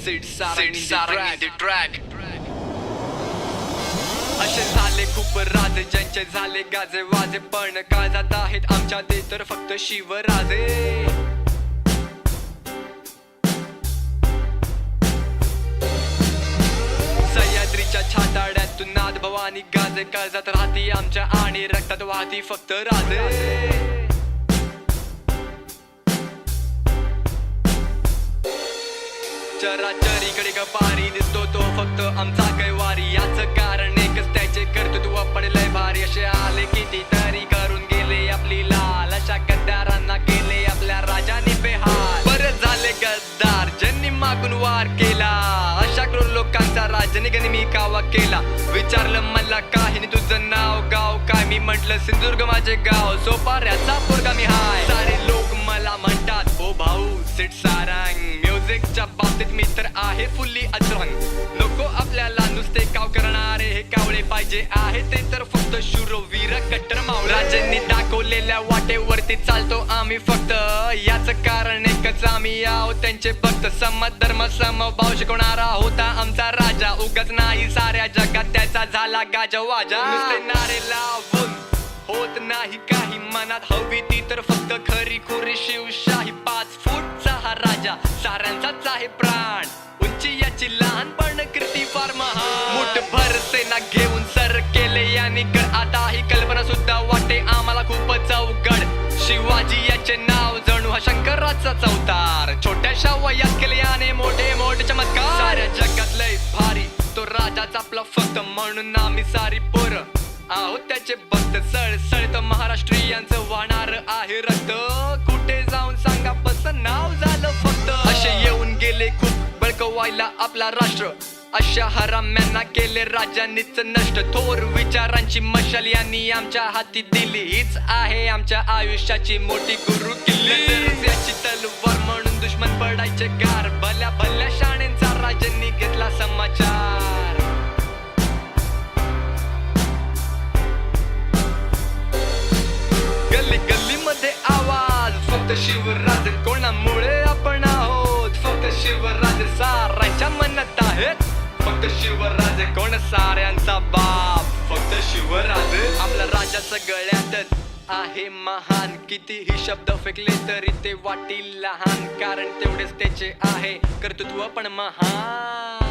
Sid Sarang in the track. असे झाले खूप राजे ज्यांचे झाले गाजे वाजे, पण काळजात आहेत आमच्या ते तर फक्त शिवराजे. सह्याद्रीच्या छाताड्यातून नाद भवानी गाजे, काळजात राहती आमच्या आणि रक्तात वाहती फक्त राजे. चराचरीकडे गपारी दिसतो तो फक्त आमचा कैवारी, याचं कारण एकच त्याचे कर्तृत्व आपण लय भारी. असे आले किती तरी करून गेले आपली लाल, अशा गद्दारांना केले आपल्या राजाने बेहाल. बरं झाले गद्दार ज्यांनी मागून वार केला, अशा क्रूर लोकांचा राजनिगणी मी कावा केला. विचारलं मला काही तुझं नाव गाव काय, मी म्हटलं सिंधुदुर्ग माझे गाव, सोपाऱ्याचा पोरगा मी हाय. सारे लोक मला म्हणतात ओ भाऊ सिड सारंग, म्युझिकच्या बाबतीत मी तर आहे फुल्ली अचरंग. नको आपल्याला नुसते काव करणारे हे कावळे पाहिजे आहे ते तर फक्त शूरवीर कट्टर मावळे. राजांनी दाखवलेल्या वाटेवरती चालतो आम्ही फक्त, याचं कारण एकच आम्ही आहोत त्यांचे भक्त. समत धर्म समभाव शिकवणारा होता आमचा राजा, उगाच नाही साऱ्या जगात त्याचा झाला गाजवाजा. नुसते नारे लावून होत नाही काही, मनात हवी ती तर फक्त खरी खुरी शिवशाही. 5 फूटचा हा राजा साऱ्यांचाच आहे प्राण, उंची याची लहान पण कीर्ती फार महान. मुठभर सेना घेऊन सर केले याने गड, आता ही कल्पना सुद्धा वाटते आम्हाला खूपच अवघड. शिवाजी याचे नाव जणू हा शंकराचाच अवतार, छोट्याशा वयात केले याने मोठे मोठे चमत्कार. साऱ्या जगात लय भारी तो राजाच आपला फक्त, म्हणून आम्ही सारी पोरं आहोत त्याचे भक्त. सळसळत महाराष्ट्रीयांचं वाहणार आहे रक्त, कुठे जाऊन सांगा बस नाव झालं फक्त. असे येऊन गेले खूप बळकवायला आपला राष्ट्र, अशा हराम्यांना केले राजांनीच नष्ट. थोर विचारांची मशाल यांनी आमच्या हाती दिली, हीच आहे आमच्या आयुष्याची मोठी गुरु किल्ली. याची तलवार म्हणून दुश्मन पडायचे गार, भल्या भल्या शाणेंचा राजांनी घेतला समाचार. गल्ली गल्ली मध्ये आवाज फक्त शिवराजे, कोणामुळे आपण आहोत फक्त शिवराजे. साऱ्यांच्या मनात आहेत फक्त शिवराजे, कोण साऱ्यांचा बाप फक्त शिवराजे. आपला राजा सगळ्यातच आहे महान, कितीही शब्द फेकले तरी ते वाटील लहान, कारण तेवढेच त्याचे आहे कर्तृत्व पण महान.